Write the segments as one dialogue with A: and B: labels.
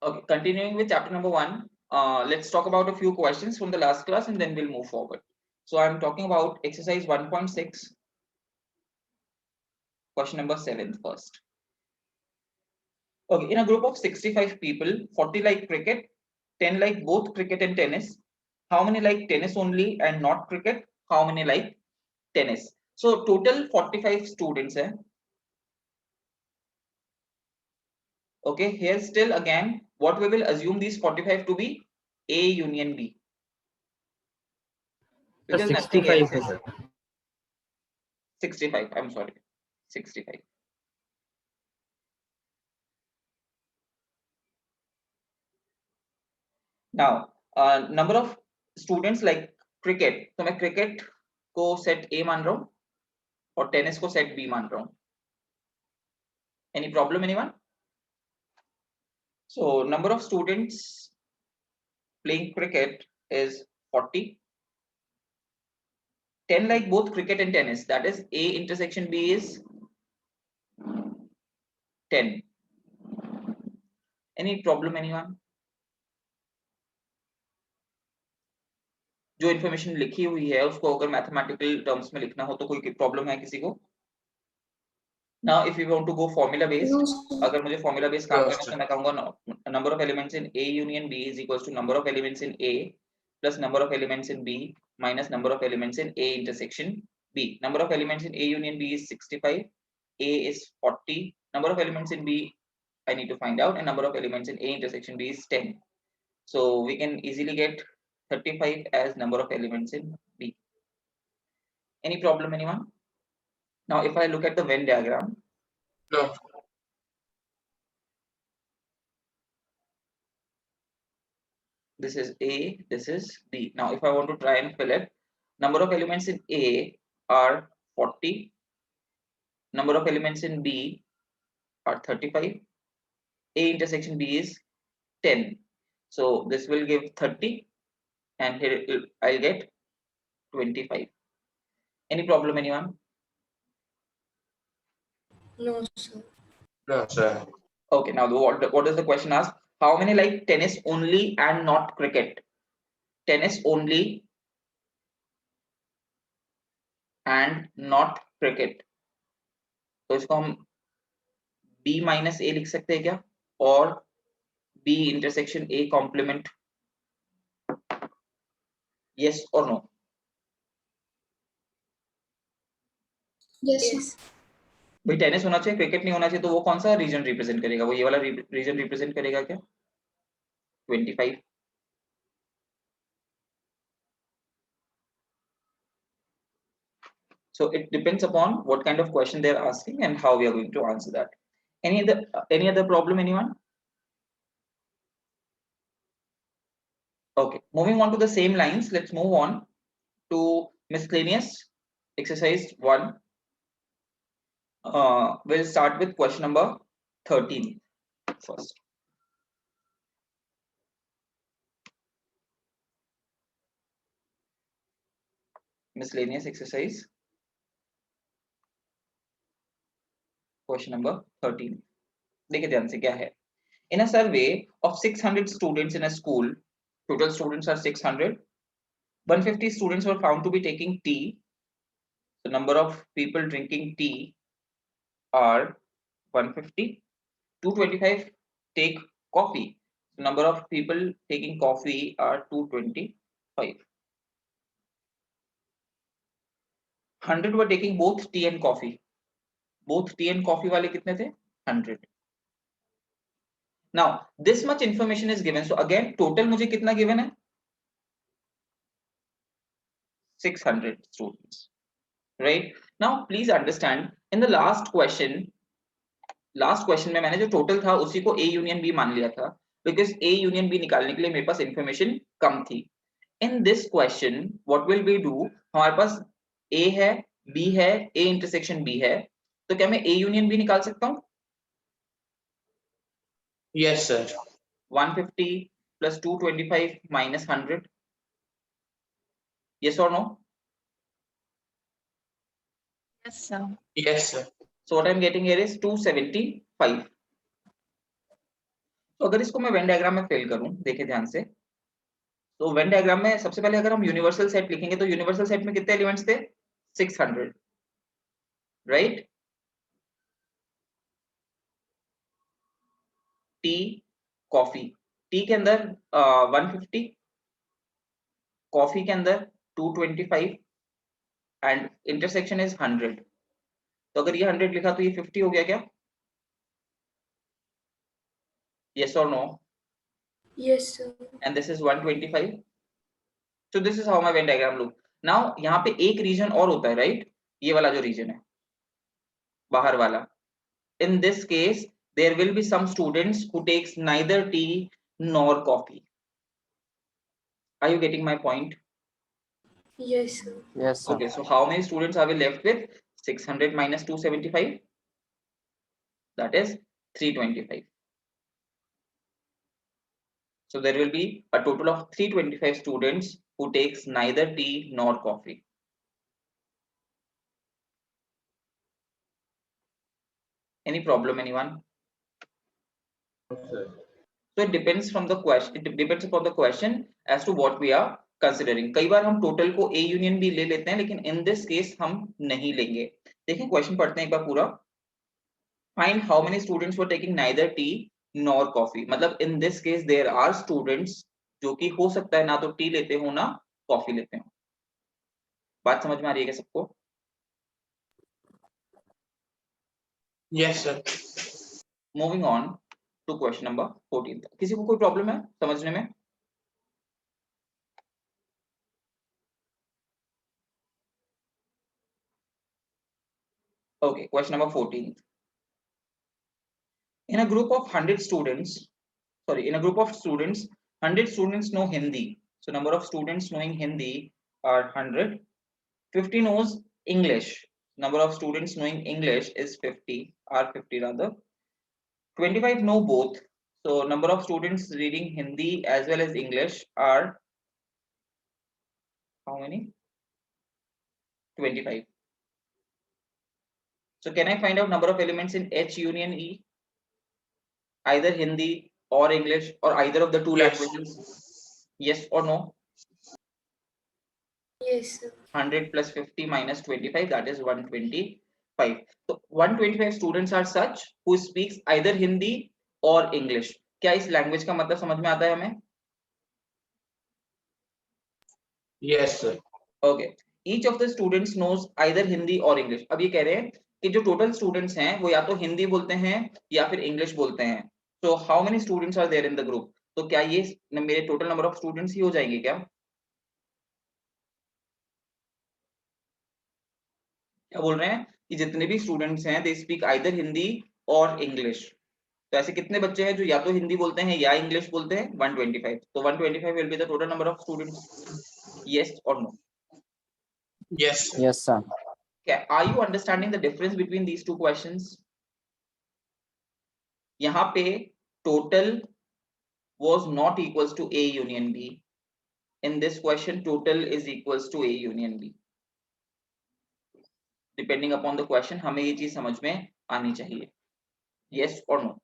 A: Okay, continuing with chapter number 1, let's talk about a few questions from the last class and then we'll move forward. So I'm talking about exercise 1.6, question number 7 first. Okay, in a group of 65 people, 40 like cricket, 10 like both cricket and tennis. How many like tennis only and not cricket? How many like tennis? So total 45 students. Okay, here still again, what we will assume these 45 to be A union B. Because nothing
B: 65
A: else
B: है
A: is
B: sir.
A: 65. I'm sorry, 65. Now, number of students like cricket. तो मैं cricket को set A मान रहा हूँ और tennis को set B मान रहा हूँ. Any problem, anyone? So number of students playing cricket is 40. 10 like both cricket and tennis. That is A intersection B is 10. Any problem, anyone? जो इन्फॉर्मेशन लिखी हुई है उसको अगर मैथमेटिकल टर्म्स में लिखना हो तो कोई प्रॉब्लम है किसी को? Now if you want to go formula based, अगर मुझे formula based काम करना है तो मैं कहूंगा number of elements in A union B is equals to number of elements in A plus number of elements in B minus number of elements in A intersection B. Number of elements in A union B is 65, A is 40, number of elements in B I need to find out, and number of elements in A intersection B is 10. So we can easily get 35 as number of elements in B. Any problem, anyone? Now if I look at the Venn diagram,
B: No.
A: this is A, this is B. Now if I want to try and fill it, number of elements in A are 40, number of elements in B are 35, A intersection B is 10. So this will give 30 and here I'll get 25. Any problem, anyone?
C: No, sir.
B: No sir.
A: Okay, now what does the question ask? How many like tennis only and not cricket? Tennis only and not cricket. तो इसको हम B minus A लिख सकते हैं क्या? और B intersection A complement? Yes or no?
C: Yes.
A: भाई tennis होना चाहिए, क्रिकेट नहीं होना चाहिए, तो वो कौन सा रीजन रिप्रेजेंट करेगा? वो ये वाला रीजन रिप्रेजेंट करेगा क्या? 25. So it depends upon what kind of question they are asking and how we are going to answer that. Any other problem, anyone? Okay, moving on to the same lines, let's move on to miscellaneous exercise 1. We'll start with question number 13 first. Miscellaneous exercise question number 13. देखिए ध्यान से क्या है. In a survey of 600 students in a school, total students are 600. 150 students were found to be taking tea. The number of people drinking tea are 150. 225 take coffee. The number of people taking coffee are 225. 100 were taking both tea and coffee. Both tea and coffee वाले कितने थे? 100. Now this much information is given. So again total मुझे कितना given है? 600 students. Right? Now please understand, in the last question में मैंने जो total था उसी को A यूनियन B मान लिया था, because A यूनियन B निकालने के लिए मेरे पास इंफॉर्मेशन कम थी. In this question what will we do? हमारे पास A है, B है, A इंटरसेक्शन B है, तो क्या मैं A यूनियन B निकाल सकता हूँ?
B: Yes sir.
A: 150 plus 225 minus 100. Yes or no?
C: Yes, sir.
B: Yes sir.
A: So what I'm getting here is 275. तो अगर इसको मैं वेन डायग्राम में फिल करूं, देखे ध्यान से, तो वेन डायग्राम में सबसे पहले अगर हम यूनिवर्सल सेट लिखेंगे तो यूनिवर्सल सेट में कितने एलिमेंट्स थे? 600, राइट? टी, कॉफी, टी के अंदर 150, कॉफी के अंदर 225 एंड इंटरसेक्शन इज 100। तो अगर ये 100 लिखा तो ये 50 हो गया क्या? Yes or no?
C: Yes, sir.
A: And this is 125. So this is how my Venn diagram look. Now यहाँ पे एक रीजन और होता है, राइट? ये वाला जो रीजन है बाहर वाला, in this case there will be some students who takes neither tea nor coffee. Are you getting my point?
C: Yes, sir.
D: Yes, sir.
A: Okay, so how many students are we left with? 600 minus 275, that is 325. So there will be a total of 325 students who takes neither tea nor coffee. Any problem, anyone?
B: Sir.
A: So it depends from the question. It depends upon the question as to what we are considering. कई बार हम total को A union भी ले लेते हैं, लेकिन in this case हम नहीं लेंगे. देखिए क्वेश्चन पढ़ते हैं एक बार पूरा. Find how many students were taking neither tea nor coffee. मतलब in this case there are students जो कि हो सकता है ना तो टी लेते हो ना कॉफी लेते हो. बात समझ में आ रही है क्या सबको?
B: Yes, sir.
A: Moving on to question number 14. किसी को कोई प्रॉब्लम है समझने में? Okay, question number 14. In a group of 100 students, in a group of students, 100 students know Hindi. So number of students knowing Hindi are 100. 50 knows English. Number of students knowing English is 50, are 50 rather. 25 know both. So number of students reading Hindi as well as English are how many? 25. So can I find out number of elements in H union E? Either Hindi or English or either of the two
B: Yes.
A: languages? Yes or no?
C: Yes, sir.
A: 100 plus 50 minus 25, that is 125. So 125 students are such who speaks either Hindi or English. क्या इस language का मतलब समझ में आता है हमें?
B: Yes, sir.
A: Okay. Each of the students knows either Hindi or English. अब ये कह रहे हैं कि जो टोटल स्टूडेंट्स हैं वो या तो हिंदी बोलते हैं या फिर इंग्लिश बोलते हैं. So how many students are there in the group? तो क्या ये मेरे टोटल नंबर ऑफ स्टूडेंट्स ही हो जाएंगे क्या? क्या बोल रहे हैं कि जितने भी स्टूडेंट्स हैं दे स्पीक आइदर हिंदी और इंग्लिश. तो ऐसे कितने बच्चे हैं जो या तो हिंदी बोलते हैं या इंग्लिश बोलते हैं? 125. तो 125 will be the total number of students. Yes और no?
B: Yes.
D: Yes, sir.
A: Okay, are you understanding the difference between these two questions? यहाँ पे total was not equals to A union B. In this question, total is equals to A union B. Depending upon the question, हमें ये चीज समझ में आनी चाहिए. Yes or no?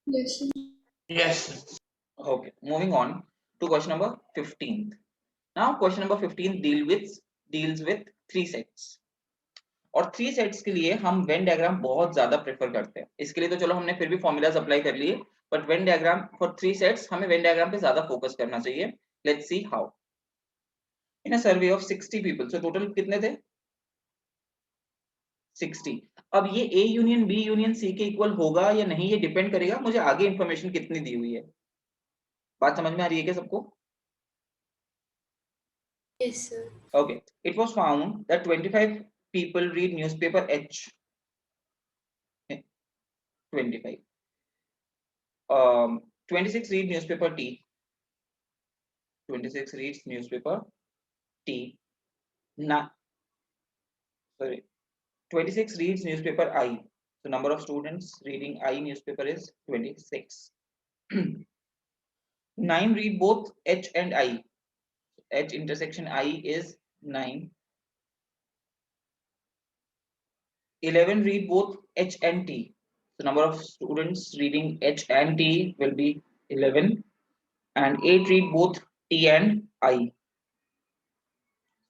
C: Yes, sir.
B: Yes.
A: Okay, moving on to question number 15. Now, question number 15 deals with 3 sets. और 3 sets के लिए हम वेन डायग्राम बहुत ज्यादा प्रेफर करते हैं. इसके लिए तो चलो हमने फिर भी फॉर्मूलाज अप्लाई कर लिए, but Venn diagram for 3 sets हमें वेन डायग्राम पे ज्यादा फोकस करना चाहिए. Let's see how. In a survey of 60 people, so total कितने थे? 60. अब ये A union B union C के इक्वल होगा या नहीं, ये डिपेंड करेगा मुझे आगे इंफॉर्मेशन कितनी दी हुई है. बात समझ में आ रही है क्या सबको?
C: Yes, sir.
A: Okay, it was found that 25 people read newspaper H. 25. 26 read newspaper T. 26 reads newspaper T. 26 reads newspaper I. So number of students reading I newspaper is 26. 9 read both H and I. H intersection I is 9. 11 read both H and T. So number of students reading H and T will be 11, and 8 read both T and I.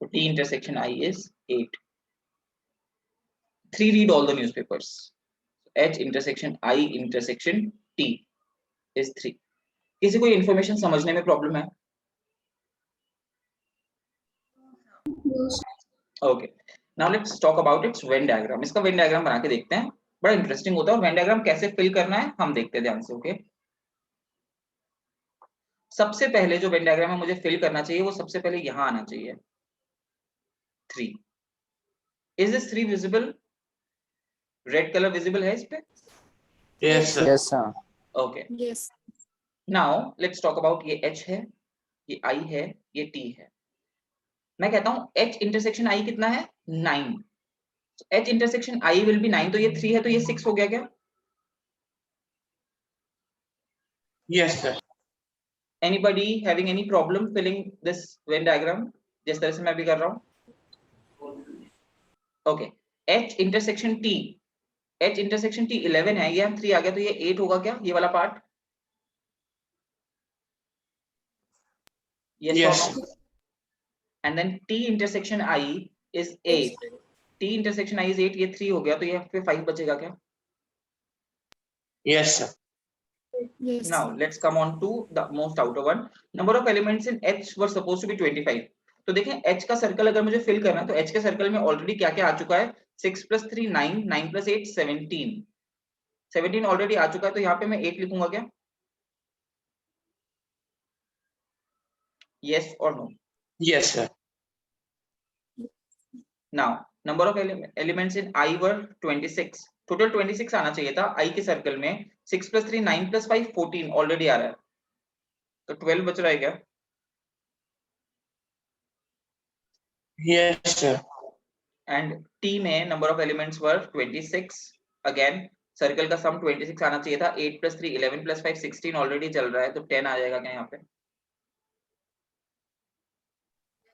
A: So T intersection I is 8. 3 read all the newspapers. H intersection I intersection T is 3. किसी को information समझने में problem है?
C: No, sir.
A: Okay, now let's talk about it's Venn diagram. इसका Venn diagram बना के देखते हैं, बड़ा इंटरेस्टिंग होता है. और वेन डायग्राम कैसे फिल करना है हम देखते हैं ध्यान से. ओके, सबसे पहले जो वेन डायग्राम है मुझे फिल करना चाहिए वो सबसे पहले यहां आना चाहिए. 3. Is this 3 visible? Red colour visible है इस पे?
B: Yes, sir.
D: Yes, sir.
A: Okay,
C: Yes.
A: Now let's talk about ये H है, ये I है, ये T है. मैं कहता हूं H इंटरसेक्शन I कितना है? 9. H intersection I will be 9, तो ये 3 है तो ये 6 हो गया क्या?
B: Yes, sir.
A: Anybody having any problem filling this Venn diagram? जिस तरह से मैं अभी कर रहा हूं. Okay, H intersection T, H intersection T 11 है, ये 3 आ गया तो ये 8 होगा क्या, ये वाला part? Yes,
B: Yes.
A: or no? And then T intersection I is 8.
C: Yes, sir.
A: T intersection I is 8, ये 3 हो गया तो ये पे 5 बचेगा क्या?
B: Yes, sir.
C: Yes.
A: Now let's come on to the most outer one. Number of elements in H were supposed to be 25. तो देखें H का सर्कल अगर मुझे फिल करना है तो H के सर्कल में ऑलरेडी क्या क्या आ चुका है? 6 + 3 9, 9 + 8 17. 17 ऑलरेडी आ चुका है तो यहाँ पे मैं 8 लिखूंगा क्या? Yes or no?
B: Yes, sir.
A: Now number of elements in I were 26. Total 26 आना चाहिए था I के सर्कल में. 6 + 3 9 + 5 14 ऑलरेडी आ रहा है तो 12 बच रहा है क्या?
B: Yes, sir.
A: एंड T में number of elements were 26. Again circle का सम 26 आना चाहिए था. 8 + 3 11 + 5 16 ऑलरेडी चल रहा है तो 10 आ जाएगा क्या यहाँ पे?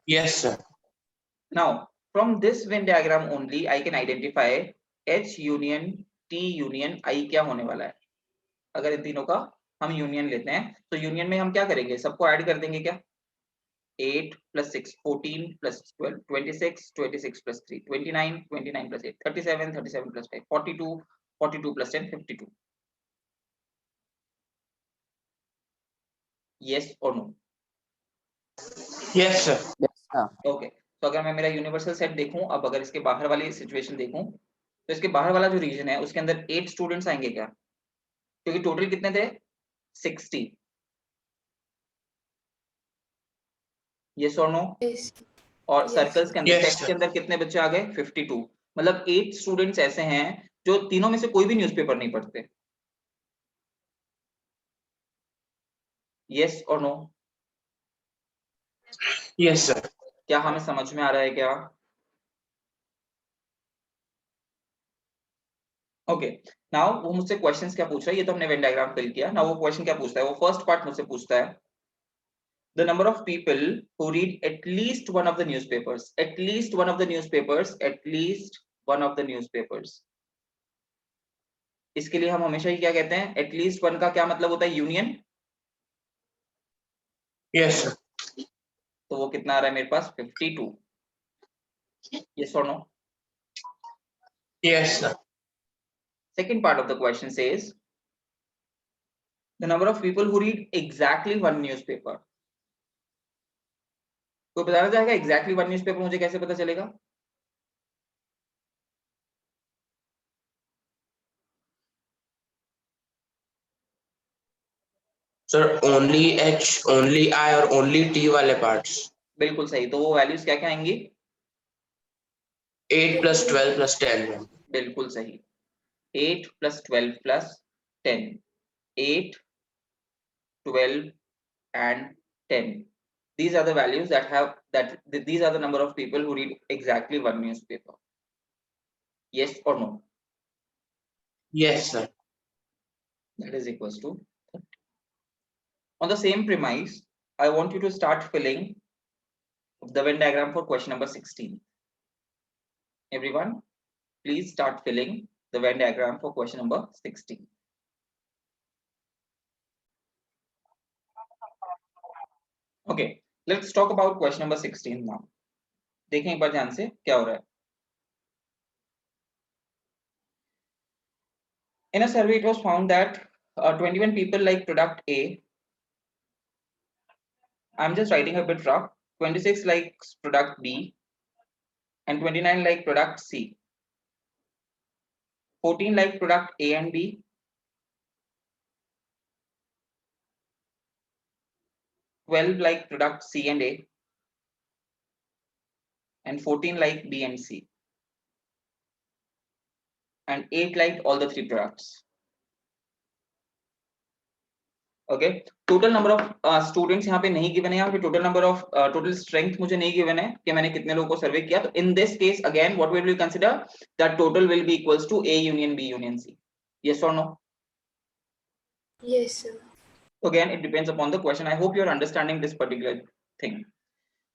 B: Yes, sir.
A: Now from this Venn diagram only I can identify H union T union I क्या होने वाला है. अगर इन तीनों का हम यूनियन लेते हैं तो यूनियन में हम क्या करेंगे, सबको ऐड कर देंगे क्या? 8 + 6 14 + 12 26 26 + 3 29 29 + 8 37 37 + 5 42 42 + 10 52. Yes or no?
B: Yes, sir.
D: Yes, sir.
A: Okay, तो अगर मैं मेरा यूनिवर्सल सेट देखूं, अब अगर इसके बाहर वाली सिचुएशन देखूं तो इसके बाहर वाला जो रीजन है उसके अंदर 8 स्टूडेंट्स आएंगे क्या? क्योंकि टोटल कितने थे? 60. यस और नो?
C: Yes.
A: और
C: Yes.
A: सर्कल्स के अंदर
B: Yes,
A: टेक्स्ट
B: sir.
A: के अंदर कितने बच्चे आ गए? 52. मतलब 8 स्टूडेंट्स ऐसे हैं जो तीनों में से कोई भी न्यूज़पेपर नहीं पढ़ते. यस और नो?
B: Yes, sir.
A: क्या हमें समझ में आ रहा है क्या? ओके, नाउ वो मुझसे क्वेश्चंस क्या पूछ रहा है, ये तो हमने वेन डायग्राम फिल किया. नाउ वो क्वेश्चन क्या पूछता है, वो फर्स्ट पार्ट मुझसे पूछता है the number of people who read at least one of the newspapers. At least one of the newspapers. At least one of the newspapers. इसके लिए हम हमेशा ही क्या कहते हैं? at least one का क्या मतलब होता है? यूनियन.
B: Yes, sir.
A: तो वो कितना आ रहा है मेरे पास? 52. yes or no?
B: Yes, sir.
A: Second part of the question says the number of people who read exactly one newspaper. कोई बताना चाहेगा exactly one newspaper मुझे कैसे पता चलेगा?
B: Sir, only H, only I और only T वाले parts.
A: बिल्कुल सही. तो वो वैल्यूज क्या क्या आएंगी?
B: 8 + 12 + 10.
A: बिल्कुल सही. 8 + 12 + 10. 8 12 and 10. These are the values that have these are the number of people who read exactly one newspaper. Yes or no?
B: Yes, sir.
A: That is equals to 30. On the same premise, I want you to start filling the Venn diagram for question number 16. Everyone, please start filling the Venn diagram for question number 16. Okay, let's talk about question number 16 now. देखें एक बार ध्यान से क्या हो रहा है. In a survey, it was found that 21 people like product A. I'm just writing a bit rough. 26 likes product B, and 29 like product C. 14 like product A and B. 12 like product C and A, and 14 like B and C, and 8 liked all the three products. Okay, total number of students यहाँ पे नहीं given है, यहाँ पे total number of total strength मुझे नहीं given है कि मैंने कितने लोगों को सर्वे किया. तो in this case again what will we consider, that total will be equals to A union B union C. Yes or no?
C: Yes, sir.
A: Again, it depends upon the question. I hope you are understanding this particular thing.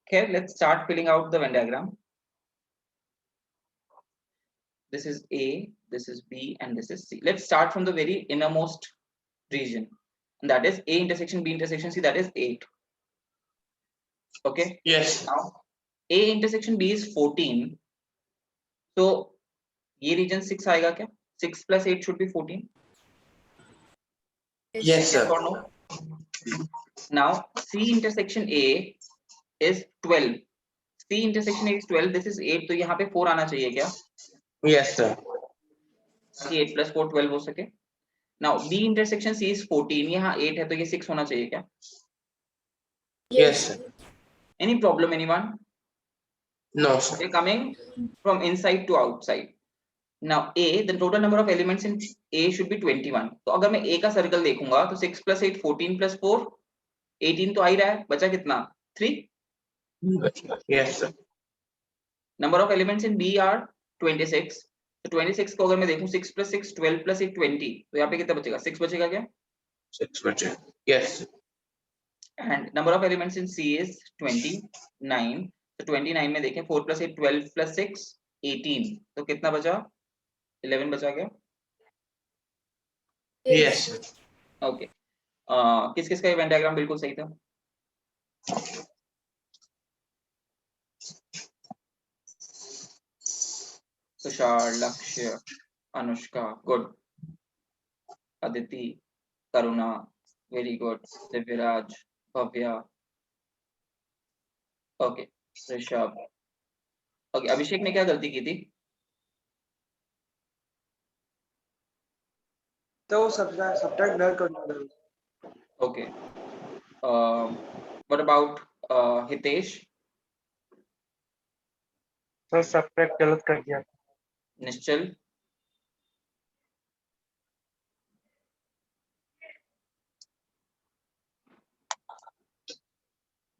A: Okay, let's start filling out the Venn diagram. This is A, this is B, and this is C. Let's start from the very innermost region, and that is A intersection B intersection C, that is 8. Okay.
B: Yes.
A: Now A intersection B is 14. So ये region 6 आएगा क्या? 6 plus 8 should be 14.
B: Yes, sir.
A: Yes or no? Now C intersection A is 12. C intersection A is 12. This is 8. तो यहाँ पे 4 आना चाहिए क्या?
B: Yes, sir.
A: कि 8 plus 4 12 हो सके. Now B intersection C is 14. यहाँ 8 है तो ये 6 होना चाहिए क्या?
B: Yes, sir.
A: Any problem, anyone?
B: No, sir.
A: They're coming from inside to outside. Now A, the total number of elements in A should be 21. तो अगर मैं A का सर्कल देखूंगा तो 6 plus 8 14 plus 4 18 तो आ ही रहा है. बचा कितना? 3.
B: Yes, sir.
A: Number of elements in B are 26. तो 26 को अगर मैं देखूं 6 plus 6 12 plus 8 20, तो यहाँ पे कितना बचेगा? 6 बचेगा क्या?
B: 6 बचे. Yes.
A: And number of elements in C is 29. तो 29 में देखें 4 plus 8 12 plus 6 18, तो कितना बचा? 11 बचा गया.
B: Yes.
A: ओके. किस किस का ये वेन डायग्राम बिल्कुल सही था? Tushar, Lakshya, Anushka, good. Aditi, Karuna, very good. Divyaraj, Bhavya, okay. Rishabh, okay. Abhishek ने क्या गलती की थी?
D: तो सब्ट्रैक्ट न करना.
A: ओके. What about Hitesh?
D: तो सब्ट्रैक्ट गलत कर दिया.
A: निश्चल?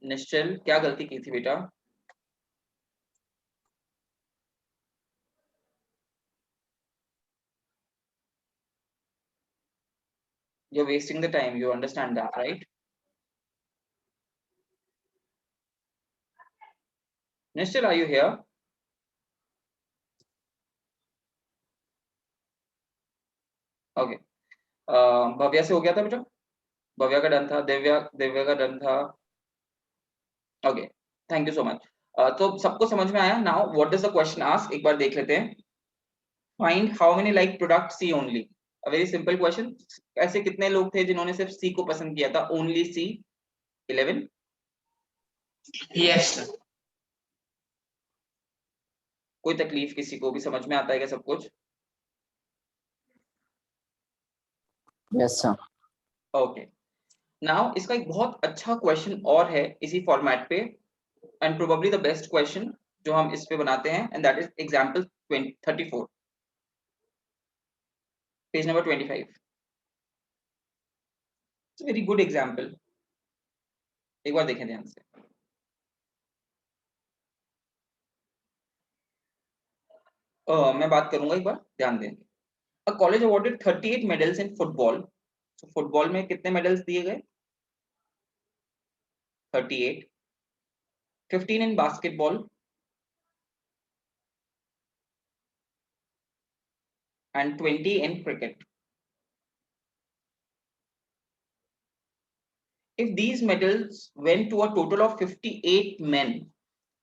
A: निश्चल क्या गलती की थी बेटा? You're wasting the time, you understand that, right? Nischal, are you here? Okay. Bhavya से हो गया था बेटा? भव्या का डन था. दिव्या का डन था. Okay, thank you so much. तो सबको समझ में आया? Now what is the question ask, एक बार देख लेते हैं. Find how many like product C only. A very simple question. ऐसे कितने लोग थे जिन्होंने सिर्फ सी को पसंद किया था? ओनली सी. 11.
B: Yes, sir.
A: कोई तकलीफ किसी को भी? समझ में आता है क्या सब कुछ?
E: Yes, sir.
A: ओके. नाउ इसका एक बहुत अच्छा क्वेश्चन और है इसी फॉर्मेट पे, and probably the best question जो हम इस पे बनाते हैं, and that is example 34, page number 25. It's very good example. एक बार देखें ध्यान से. मैं बात करूंगा, एक बार ध्यान दें. A college awarded 38 medals in football. तो फुटबॉल में कितने मेडल्स दिए गए? 38. 15 in basketball. and 20 in cricket. If these medals went to a total of 58 men,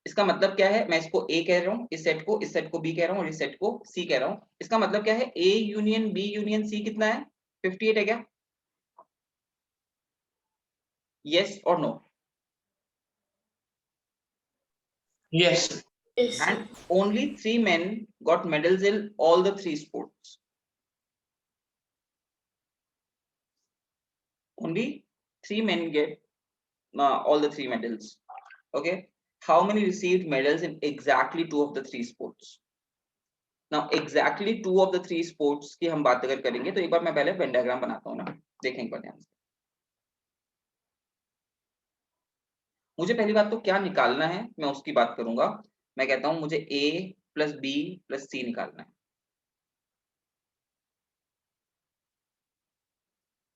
A: इसका मतलब क्या है? मैं इसको A कह रहा हूँ, इस सेट को B कह रहा हूँ और इस सेट को C कह रहा हूँ. इसका मतलब क्या है? A union B union C कितना है? 58 है क्या? Yes or no?
B: Yes.
C: Yes, sir.
A: And only 3 men got medals in all the 3 sports. Only 3 men get all the 3 medals. Okay. How many received medals in exactly 2 of the 3 sports? Now exactly 2 of the 3 sports की हम बात अगर करेंगे तो एक बार मैं पहले Venn diagram बनाता हूँ ना, देखें एक बार ध्यान से. मुझे पहली बात तो क्या निकालना है मैं उसकी बात करूंगा. मैं कहता हूं मुझे A plus B plus C निकालना है.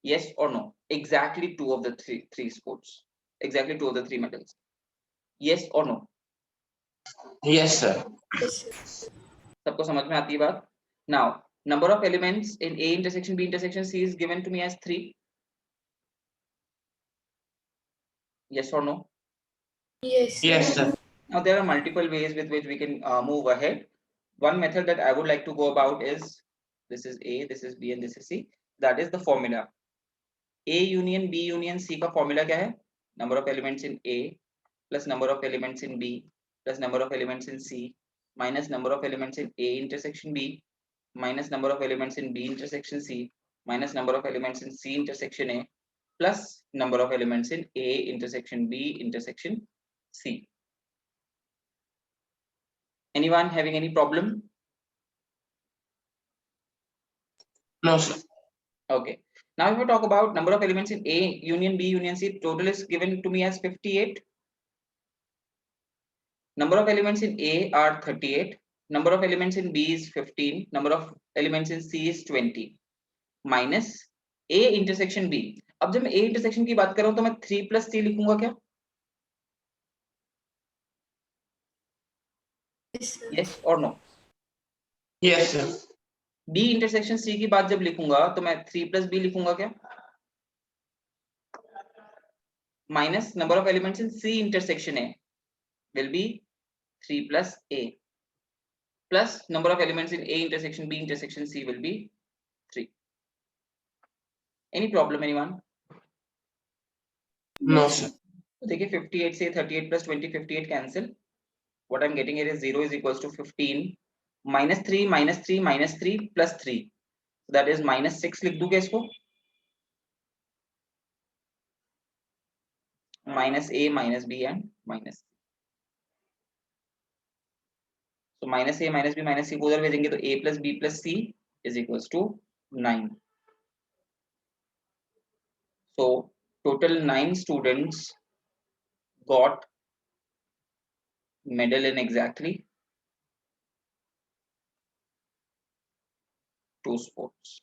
A: Yes or no? Exactly 2 of the 3 sports. Exactly 2 of the 3 medals. Yes or no?
B: Yes, sir.
C: Yes, sir.
A: सबको समझ में आती है बात? Now, number of elements in A intersection B intersection C is given to me as 3. Yes or no?
C: Yes, sir.
B: Yes, sir.
A: Now there are multiple ways with which we can move ahead. One method that I would like to go about is, this is A, this is B and this is C. That is the formula. A union B union C का formula क्या है? Number of elements in A plus number of elements in B plus number of elements in C minus number of elements in A intersection B minus number of elements in B intersection C minus number of elements in C intersection A plus number of elements in A intersection B intersection C. Anyone having any problem?
B: No, sir.
A: Okay. Now if we talk about number of elements in A union B union C, total is given to me as 58. Number of elements in A are 38. Number of elements in B is 15. Number of elements in C is 20. Minus A intersection B. अब जब मैं A intersection की बात कर रहा हूं तो मैं 3 plus C लिखूंगा क्या?
C: Yes, sir.
A: Yes or no?
B: Yes, sir.
A: B intersection C की बात जब लिखूंगा तो मैं 3 plus B लिखूंगा क्या? Minus number of elements in C intersection A will be 3 plus A plus number of elements in A intersection B intersection C will be 3. Any problem anyone?
B: No, sir.
A: तो देखिए 58 से 38 plus 20 58 cancel. What I'm getting here is 0 is equals to 15 minus 3 minus 3 minus 3 plus 3. So that is minus 6 लिख दूंगा इसको. Minus A minus B and minus C. So minus A minus B minus C को उधर भेजेंगे तो A plus B plus C is equals to 9. So total 9 students got medal in exactly 2 sports.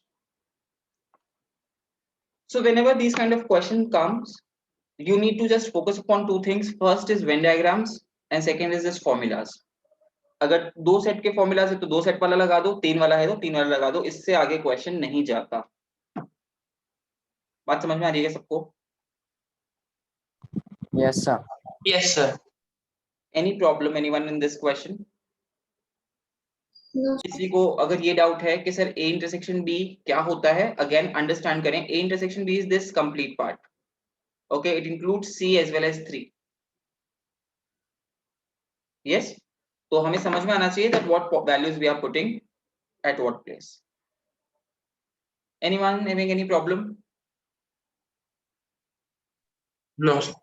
A: So whenever these kind of question comes, you need to just focus upon 2 things. First is Venn diagrams and second is this formulas. अगर 2 set के formulas है तो 2 set वाला लगा दो, 3 वाला है तो 3 वाला लगा दो, इससे आगे क्वेश्चन नहीं जाता. बात समझ में आ रही है सबको?
E: Yes, sir.
B: Yes, sir.
A: Any problem anyone in this question?
C: No,
A: किसी को अगर ये डाउट है कि सर A इंटरसेक्शन B क्या होता है, अगेन अंडरस्टैंड करें. A intersection B is this complete part. Okay, it includes C as well as 3. Yes, तो हमें समझ में आना चाहिए that what values we are putting at what place. Anyone having any problem?
B: No, sir.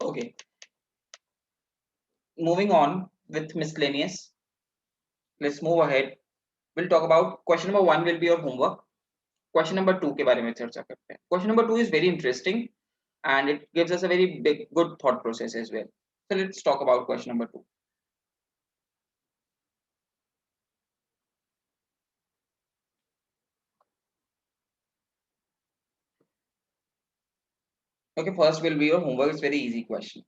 A: Okay, moving on with miscellaneous. Let's move ahead. We'll talk about question number 1 will be your homework. Question number 2 के बारे में चर्चा करते हैं. Question number 2 is very interesting and it gives us a very big good thought process as well. So let's talk about question number 2. Okay, first will be your homework. It's very easy question.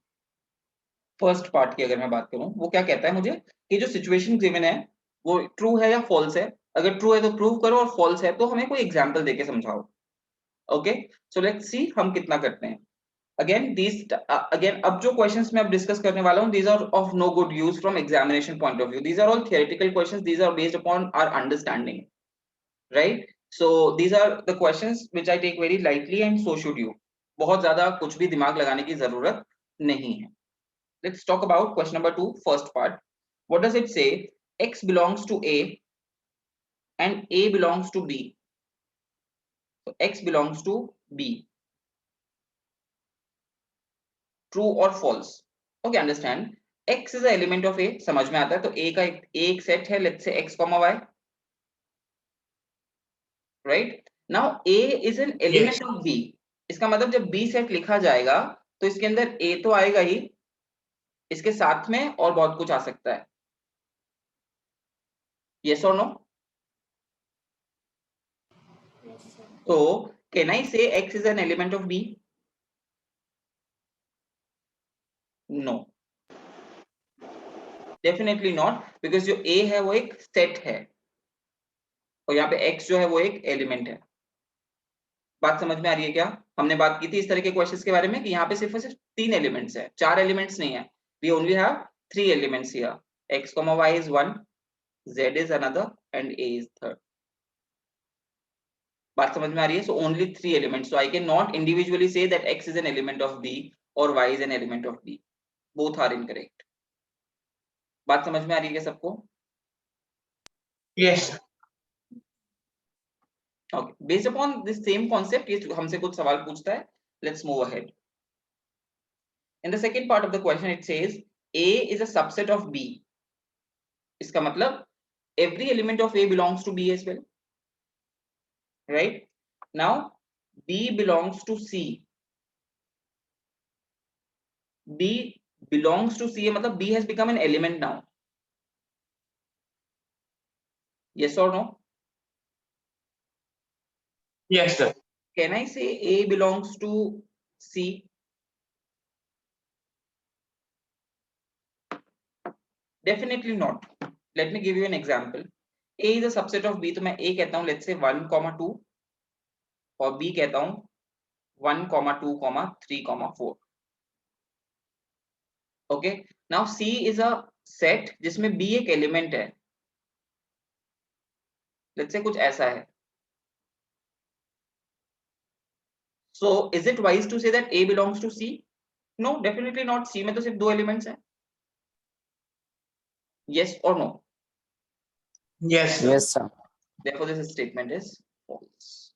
A: First part की अगर मैं बात करूं, वो क्या कहता है मुझे कि जो सिचुएशन गिवन है वो ट्रू है या फॉल्स है, अगर ट्रू है तो प्रूव करो और फॉल्स है तो हमें कोई एग्जांपल देके समझाओ. ओके, सो लेट्स सी हम कितना करते हैं. अगेन अब जो क्वेश्चंस मैं अब डिस्कस करने वाला हूं, these are of no good use from examination point of view. These are all theoretical questions. These are based upon our understanding, right? So these are the questions which I take very lightly and so should you. बहुत ज्यादा कुछ भी दिमाग लगाने की जरूरत नहीं है. Let's talk about question number 2, first part. What does it say? X belongs to A and A belongs to B. So X belongs to B. True or false? Okay, understand. X is an element of A. समझ में आता है. तो A का एक set है, let's say X, Y. Right? Now A is an element
B: Yes.
A: of B. इसका मतलब जब B सेट लिखा जाएगा तो इसके अंदर A तो आएगा ही, इसके साथ में और बहुत कुछ आ सकता है. Yes or no?
C: Yes, sir.
A: So can I say X is an element of B? No, definitely not, because जो A है वो एक सेट है और यहाँ पे X जो है वो एक एलिमेंट है. बात समझ में आ रही है क्या? हमने बात की थी इस तरह के क्वेश्चंस के बारे में कि यहाँ पे सिर्फ 3 एलिमेंट्स है, 4 एलिमेंट्स नहीं है. We only have 3 elements here. X, Y is 1, Z is another, and A is third. बात समझ में आ रही है? So only 3 elements. So I cannot individually say that X is an element of B or Y is an element of B. Both are incorrect. बात समझ में आ रही है क्या सबको?
B: Yes.
A: Okay. Based upon this same concept, ये हमसे कुछ सवाल पूछता है. Let's move ahead. In the second part of the question, it says A is a subset of B. इसका मतलब every element of A belongs to B as well. Right? Now B belongs to C. B belongs to C मतलब B has become an element now. Yes or no?
B: Yes, sir.
A: Can I say A belongs to C? Definitely not. Let me give you an example. A is a subset of B, तो मैं A कहता हूँ let's say 1, 2 और B कहता हूँ 1, 2, 3, 4. Okay. Now C is a set जिसमें B एक element है. Let's say कुछ ऐसा है. So is it wise to say that A belongs to C? No, definitely not. C में तो सिर्फ 2 एलिमेंट्स हैं. Yes or no?
B: Yes, sir.
E: Yes, sir.
A: Therefore this statement is false.